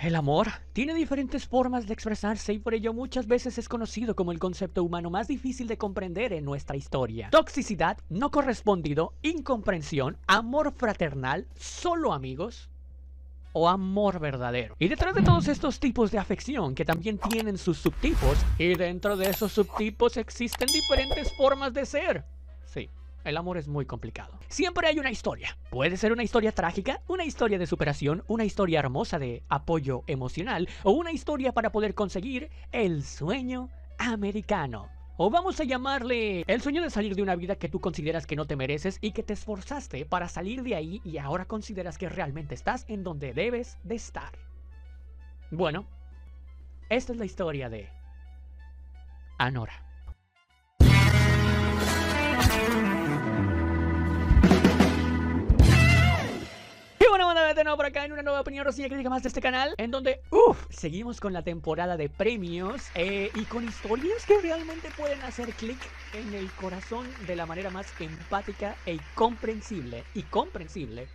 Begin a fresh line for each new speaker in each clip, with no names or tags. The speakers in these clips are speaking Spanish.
El amor tiene diferentes formas de expresarse y por ello muchas veces es conocido como el concepto humano más difícil de comprender en nuestra historia. Toxicidad, no correspondido, incomprensión, amor fraternal, solo amigos o amor verdadero. Y detrás de todos estos tipos de afección que también tienen sus subtipos, y dentro de esos subtipos existen diferentes formas de ser. Sí. El amor es muy complicado. Siempre hay una historia. Puede ser una historia trágica, una historia de superación, una historia hermosa de apoyo emocional o una historia para poder conseguir el sueño americano. O vamos a llamarle el sueño de salir de una vida que tú consideras que no te mereces y que te esforzaste para salir de ahí y ahora consideras que realmente estás en donde debes de estar. Bueno, esta es la historia de Anora. De nuevo por acá en una nueva opinión reseña crítica más de este canal, en donde seguimos con la temporada de premios y con historias que realmente pueden hacer clic en el corazón de la manera más empática e comprensible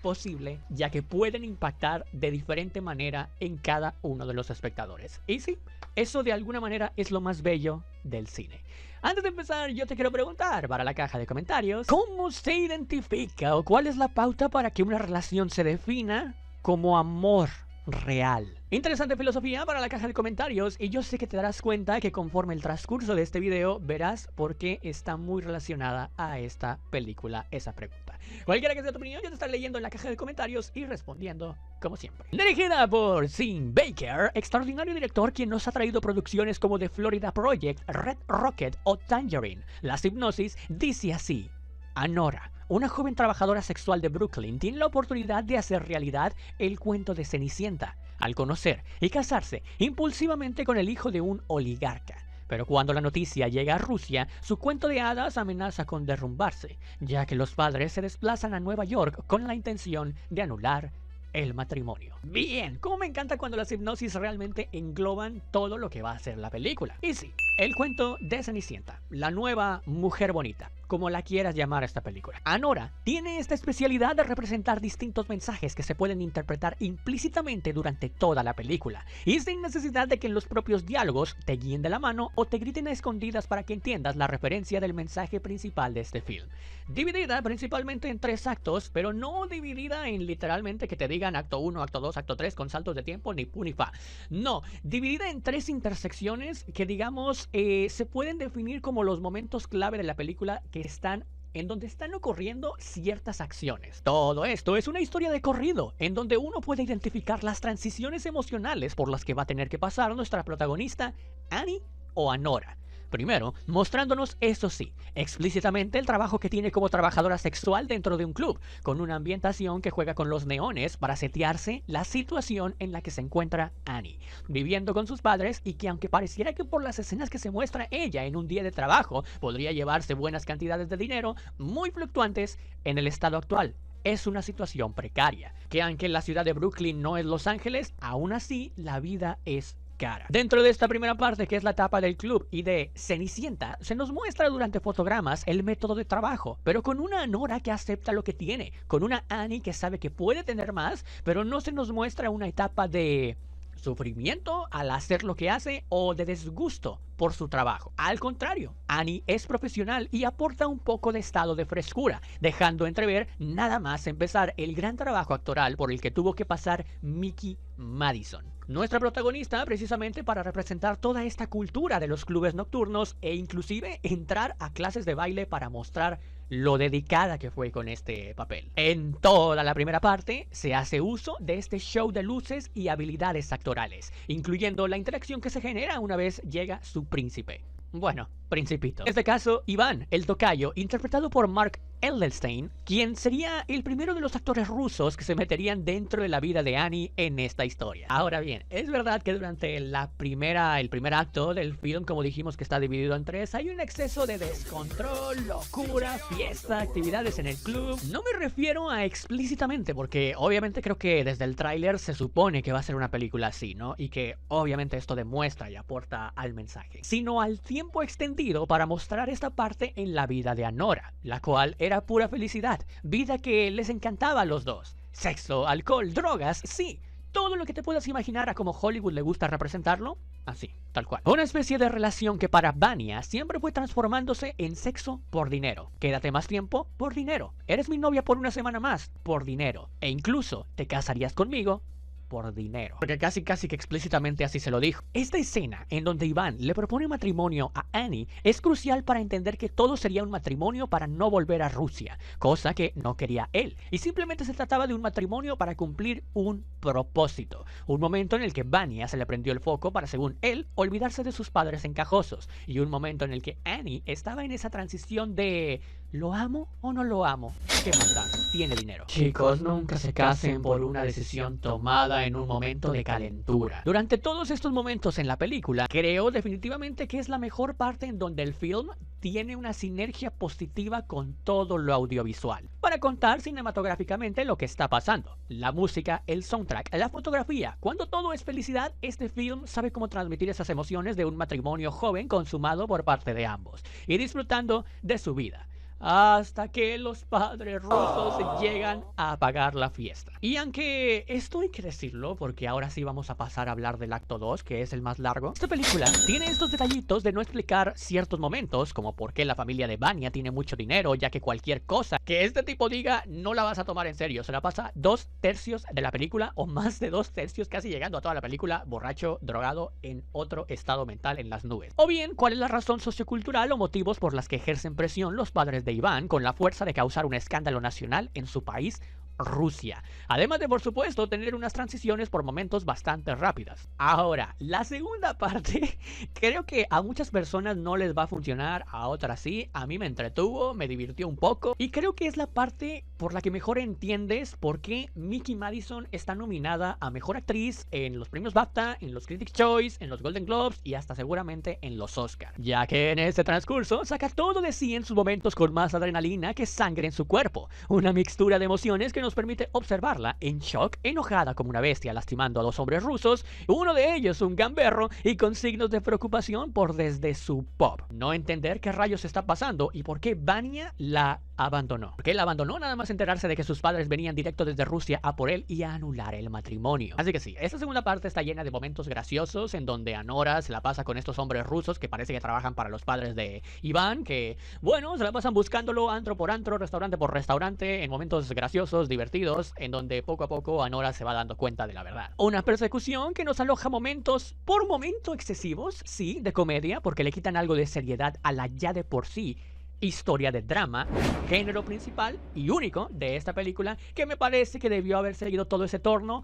posible, ya que pueden impactar de diferente manera en cada uno de los espectadores. Y sí, eso de alguna manera es lo más bello del cine. Antes de empezar, yo te quiero preguntar para la caja de comentarios, ¿cómo se identifica o cuál es la pauta para que una relación se defina como amor real? Interesante filosofía para la caja de comentarios, y yo sé que te darás cuenta que conforme el transcurso de este video verás por qué está muy relacionada a esta película esa pregunta. Cualquiera que sea tu opinión, yo te estaré leyendo en la caja de comentarios y respondiendo como siempre. Dirigida por Tim Baker, extraordinario director quien nos ha traído producciones como The Florida Project, Red Rocket o Tangerine. La hipnosis dice así: Anora, una joven trabajadora sexual de Brooklyn, tiene la oportunidad de hacer realidad el cuento de Cenicienta, al conocer y casarse impulsivamente con el hijo de un oligarca. Pero cuando la noticia llega a Rusia, su cuento de hadas amenaza con derrumbarse, ya que los padres se desplazan a Nueva York con la intención de anular el matrimonio. Bien, como me encanta cuando las hipnosis realmente engloban todo lo que va a ser la película. Y sí, el cuento de Cenicienta, la nueva mujer bonita, como la quieras llamar a esta película. Anora tiene esta especialidad de representar distintos mensajes que se pueden interpretar implícitamente durante toda la película, y sin necesidad de que en los propios diálogos te guíen de la mano o te griten a escondidas para que entiendas la referencia del mensaje principal de este film. Dividida principalmente en 3 actos, pero no dividida en literalmente que te digan acto 1, acto 2, acto 3 con saltos de tiempo ni pu ni fa. No, dividida en 3 intersecciones que digamos se pueden definir como los momentos clave de la película que están en donde están ocurriendo ciertas acciones. Todo esto es una historia de corrido, en donde uno puede identificar las transiciones emocionales por las que va a tener que pasar nuestra protagonista, Annie o Anora. Primero, mostrándonos, eso sí, explícitamente el trabajo que tiene como trabajadora sexual dentro de un club, con una ambientación que juega con los neones para setearse la situación en la que se encuentra Annie, viviendo con sus padres y que aunque pareciera que por las escenas que se muestra ella en un día de trabajo podría llevarse buenas cantidades de dinero, muy fluctuantes en el estado actual. Es una situación precaria, que aunque la ciudad de Brooklyn no es Los Ángeles, aún así la vida es cara. Dentro de esta primera parte, que es la etapa del club y de Cenicienta, se nos muestra durante fotogramas el método de trabajo, pero con una Anora que acepta lo que tiene, con una Annie que sabe que puede tener más, pero no se nos muestra una etapa de sufrimiento al hacer lo que hace o de desgusto por su trabajo. Al contrario, Annie es profesional y aporta un poco de estado de frescura, dejando entrever nada más empezar el gran trabajo actoral por el que tuvo que pasar Mickey Madison, nuestra protagonista, precisamente para representar toda esta cultura de los clubes nocturnos e inclusive entrar a clases de baile para mostrar lo dedicada que fue con este papel. En toda la primera parte se hace uso de este show de luces y habilidades actorales, incluyendo la interacción que se genera una vez llega su príncipe. Bueno, principito. En este caso, Iván, el tocayo, interpretado por Mark Edelstein, quien sería el primero de los actores rusos que se meterían dentro de la vida de Annie en esta historia. Ahora bien, es verdad que durante el primer acto del film, como dijimos que está dividido en 3, hay un exceso de descontrol, locura, fiesta, actividades en el club. No me refiero a explícitamente, porque obviamente creo que desde el tráiler se supone que va a ser una película así, ¿no? Y que obviamente esto demuestra y aporta al mensaje, sino al tiempo extendido para mostrar esta parte en la vida de Anora, la cual era pura felicidad, vida que les encantaba a los dos. Sexo, alcohol, drogas, sí, todo lo que te puedas imaginar a como Hollywood le gusta representarlo, así, tal cual. Una especie de relación que para Vanya siempre fue transformándose en sexo por dinero. Quédate más tiempo por dinero. Eres mi novia por una semana más por dinero. E incluso te casarías conmigo por dinero. Porque casi que explícitamente así se lo dijo. Esta escena en donde Iván le propone matrimonio a Annie es crucial para entender que todo sería un matrimonio para no volver a Rusia, cosa que no quería él. Y simplemente se trataba de un matrimonio para cumplir un propósito. Un momento en el que Vanya se le prendió el foco para, según él, olvidarse de sus padres encajosos. Y un momento en el que Annie estaba en esa transición de ¿lo amo o no lo amo? ¿Qué más da? Tiene dinero. Chicos, nunca se casen por una decisión tomada en un momento de calentura. Durante todos estos momentos en la película, creo definitivamente que es la mejor parte en donde el film tiene una sinergia positiva con todo lo audiovisual, para contar cinematográficamente lo que está pasando. La música, el soundtrack, la fotografía. Cuando todo es felicidad, este film sabe cómo transmitir esas emociones de un matrimonio joven consumado por parte de ambos, y disfrutando de su vida. Hasta que los padres rusos llegan a apagar la fiesta. Y aunque esto hay que decirlo, porque ahora sí vamos a pasar a hablar del acto 2, que es el más largo, esta película tiene estos detallitos de no explicar ciertos momentos, como por qué la familia de Vanya tiene mucho dinero, ya que cualquier cosa que este tipo diga no la vas a tomar en serio. Se la pasa 2/3 de la película, o más de 2/3, casi llegando a toda la película, borracho, drogado, en otro estado mental en las nubes. O bien, ¿cuál es la razón sociocultural o motivos por las que ejercen presión los padres de Iván con la fuerza de causar un escándalo nacional en su país, Rusia? Además de, por supuesto, tener unas transiciones por momentos bastante rápidas. Ahora, la segunda parte creo que a muchas personas no les va a funcionar, a otras sí. A mí me entretuvo, me divirtió un poco, y creo que es la parte por la que mejor entiendes por qué Mickey Madison está nominada a Mejor Actriz en los premios BAFTA, en los Critics' Choice, en los Golden Globes y hasta seguramente en los Oscar, ya que en este transcurso saca todo de sí en sus momentos con más adrenalina que sangre en su cuerpo, una mixtura de emociones que nos permite observarla en shock, enojada como una bestia lastimando a 2 hombres rusos, uno de ellos un gamberro, y con signos de preocupación por desde su pop no entender qué rayos está pasando y por qué Vanya la abandonó. ¿Por qué la abandonó? Nada más enterarse de que sus padres venían directo desde Rusia a por él y a anular el matrimonio. Así que sí, esta segunda parte está llena de momentos graciosos en donde Anora se la pasa con estos hombres rusos que parece que trabajan para los padres de Iván, que bueno, se la pasan buscándolo antro por antro, restaurante por restaurante, en momentos graciosos, divertidos, en donde poco a poco Anora se va dando cuenta de la verdad. Una persecución que nos aloja momentos, por momento excesivos, sí, de comedia, porque le quitan algo de seriedad a la ya de por sí historia de drama, género principal y único de esta película, que me parece que debió haber seguido todo ese tono,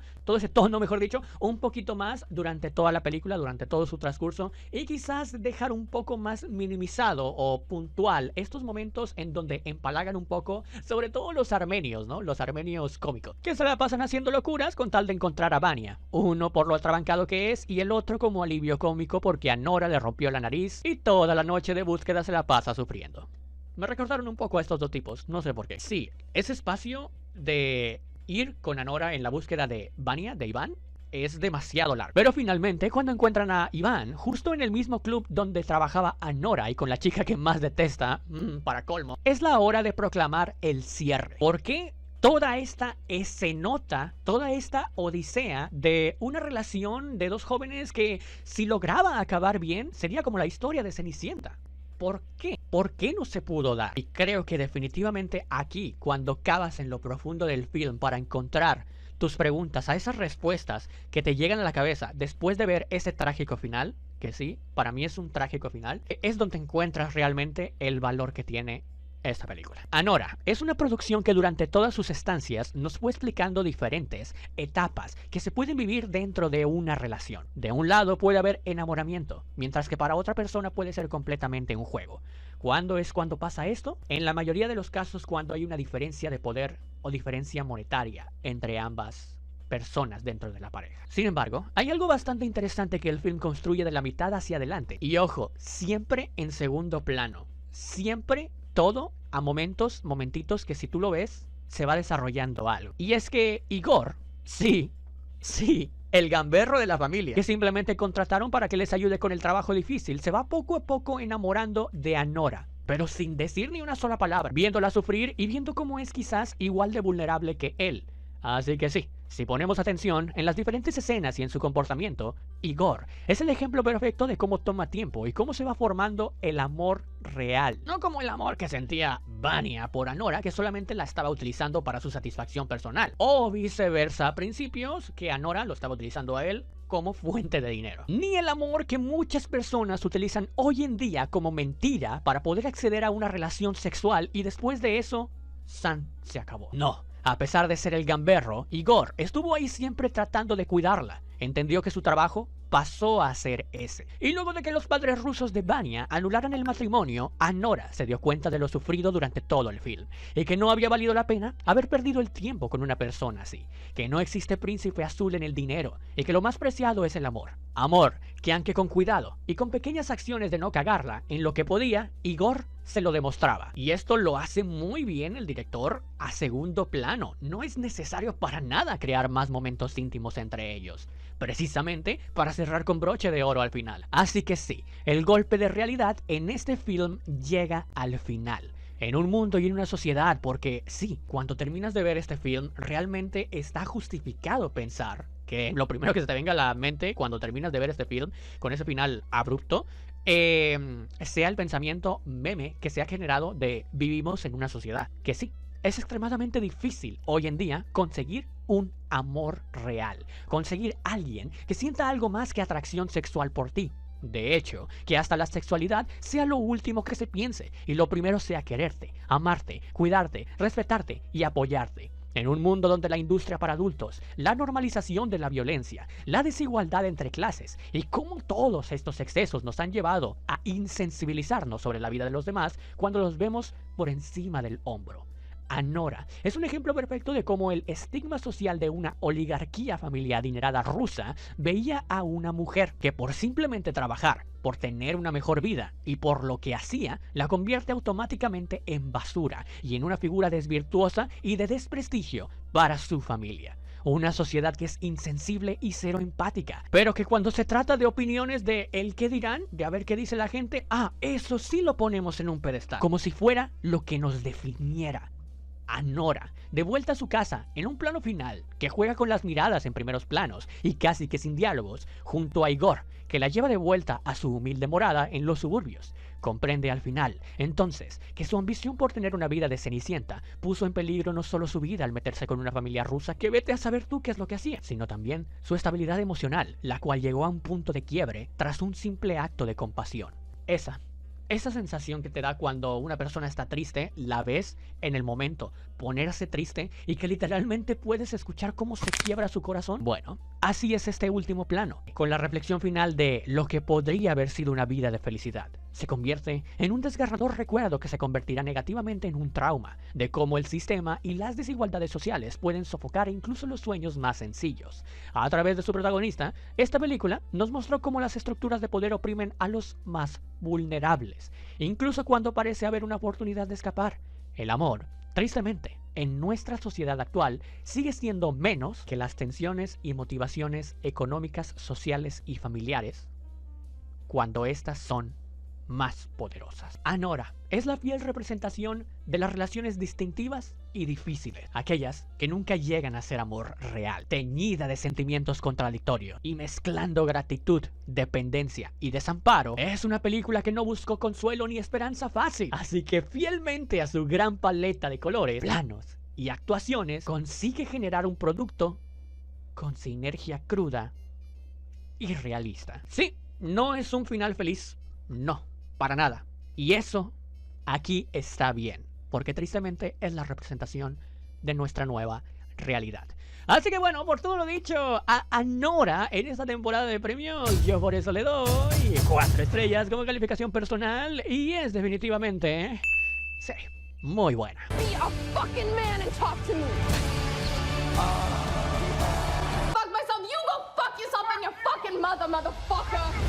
mejor dicho, un poquito más durante toda la película, durante todo su transcurso, y quizás dejar un poco más minimizado o puntual estos momentos en donde empalagan un poco, sobre todo los armenios, ¿no? Los armenios cómicos, que se la pasan haciendo locuras con tal de encontrar a Vanya, uno por lo atrabancado que es y el otro como alivio cómico porque a Nora le rompió la nariz y toda la noche de búsqueda se la pasa sufriendo. Me recordaron un poco a estos dos tipos, no sé por qué. Sí, ese espacio de ir con Anora en la búsqueda de Vanya, de Iván, es demasiado largo. Pero finalmente, cuando encuentran a Iván, justo en el mismo club donde trabajaba Anora y con la chica que más detesta, para colmo, es la hora de proclamar el cierre. ¿Por qué? Toda esta escenota, toda esta odisea de una relación de 2 jóvenes que, si lograba acabar bien, sería como la historia de Cenicienta. ¿Por qué? ¿Por qué no se pudo dar? Y creo que definitivamente aquí, cuando cavas en lo profundo del film para encontrar tus preguntas a esas respuestas que te llegan a la cabeza después de ver ese trágico final, que sí, para mí es un trágico final, es donde encuentras realmente el valor que tiene esta película. Anora es una producción que durante todas sus estancias nos fue explicando diferentes etapas que se pueden vivir dentro de una relación. De un lado puede haber enamoramiento, mientras que para otra persona puede ser completamente un juego. ¿Cuándo es cuando pasa esto? En la mayoría de los casos cuando hay una diferencia de poder o diferencia monetaria entre ambas personas dentro de la pareja. Sin embargo, hay algo bastante interesante que el film construye de la mitad hacia adelante. Y ojo, siempre en segundo plano. Siempre todo a momentitos que si tú lo ves, se va desarrollando algo. Y es que Igor, sí, el gamberro de la familia, que simplemente contrataron para que les ayude con el trabajo difícil, se va poco a poco enamorando de Anora, pero sin decir ni una sola palabra, viéndola sufrir y viendo cómo es quizás igual de vulnerable que él Así que sí, si ponemos atención en las diferentes escenas y en su comportamiento, Igor es el ejemplo perfecto de cómo toma tiempo y cómo se va formando el amor real. No como el amor que sentía Vanya por Anora, que solamente la estaba utilizando para su satisfacción personal. O viceversa a principios, que Anora lo estaba utilizando a él como fuente de dinero. Ni el amor que muchas personas utilizan hoy en día como mentira para poder acceder a una relación sexual y después de eso, San se acabó. No. A pesar de ser el gamberro, Igor estuvo ahí siempre tratando de cuidarla. Entendió que su trabajo pasó a ser ese. Y luego de que los padres rusos de Vanya anularan el matrimonio, Anora se dio cuenta de lo sufrido durante todo el film, y que no había valido la pena haber perdido el tiempo con una persona así, que no existe príncipe azul en el dinero, y que lo más preciado es el amor. Amor que, aunque con cuidado y con pequeñas acciones de no cagarla en lo que podía, Igor se lo demostraba. Y esto lo hace muy bien el director a segundo plano. No es necesario para nada crear más momentos íntimos entre ellos, precisamente para cerrar con broche de oro al final. Así que sí, el golpe de realidad en este film llega al final. En un mundo y en una sociedad, porque sí, cuando terminas de ver este film, realmente está justificado pensar que lo primero que se te venga a la mente cuando terminas de ver este film, con ese final abrupto, sea el pensamiento meme que se ha generado de vivimos en una sociedad. Que sí, es extremadamente difícil hoy en día conseguir un amor real, conseguir alguien que sienta algo más que atracción sexual por ti. De hecho, que hasta la sexualidad sea lo último que se piense y lo primero sea quererte, amarte, cuidarte, respetarte y apoyarte. En un mundo donde la industria para adultos, la normalización de la violencia, la desigualdad entre clases y cómo todos estos excesos nos han llevado a insensibilizarnos sobre la vida de los demás cuando los vemos por encima del hombro. Anora es un ejemplo perfecto de cómo el estigma social de una oligarquía familiar adinerada rusa veía a una mujer que por simplemente trabajar, por tener una mejor vida y por lo que hacía, la convierte automáticamente en basura y en una figura desvirtuosa y de desprestigio para su familia. Una sociedad que es insensible y cero empática, pero que cuando se trata de opiniones de el qué dirán, de a ver qué dice la gente, eso sí lo ponemos en un pedestal, como si fuera lo que nos definiera. Anora, de vuelta a su casa, en un plano final, que juega con las miradas en primeros planos y casi que sin diálogos, junto a Igor, que la lleva de vuelta a su humilde morada en los suburbios. Comprende al final, entonces, que su ambición por tener una vida de Cenicienta puso en peligro no solo su vida al meterse con una familia rusa, que vete a saber tú qué es lo que hacía, sino también su estabilidad emocional, la cual llegó a un punto de quiebre tras un simple acto de compasión. Esa sensación que te da cuando una persona está triste, la ves en el momento, ponerse triste y que literalmente puedes escuchar cómo se quiebra su corazón. Bueno, así es este último plano, con la reflexión final de lo que podría haber sido una vida de felicidad. Se convierte en un desgarrador recuerdo que se convertirá negativamente en un trauma, de cómo el sistema y las desigualdades sociales pueden sofocar incluso los sueños más sencillos. A través de su protagonista, esta película nos mostró cómo las estructuras de poder oprimen a los más vulnerables, incluso cuando parece haber una oportunidad de escapar. El amor, tristemente, en nuestra sociedad actual, sigue siendo menos que las tensiones y motivaciones económicas, sociales y familiares, cuando estas son más poderosas. Anora es la fiel representación de las relaciones distintivas y difíciles, aquellas que nunca llegan a ser amor real, teñida de sentimientos contradictorios y mezclando gratitud, dependencia y desamparo. Es una película que no buscó consuelo ni esperanza fácil, así que fielmente a su gran paleta de colores, planos y actuaciones, consigue generar un producto con sinergia cruda y realista. Sí, no es un final feliz, no, para nada. Y eso aquí está bien, porque tristemente es la representación de nuestra nueva realidad. Así que bueno, por todo lo dicho, a Anora en esta temporada de premios, yo por eso le doy 4 estrellas como calificación personal y es definitivamente, sí, muy buena.
Be a fucking man and talk to me. Fuck myself, you go fuck yourself and your fucking mother, motherfucker.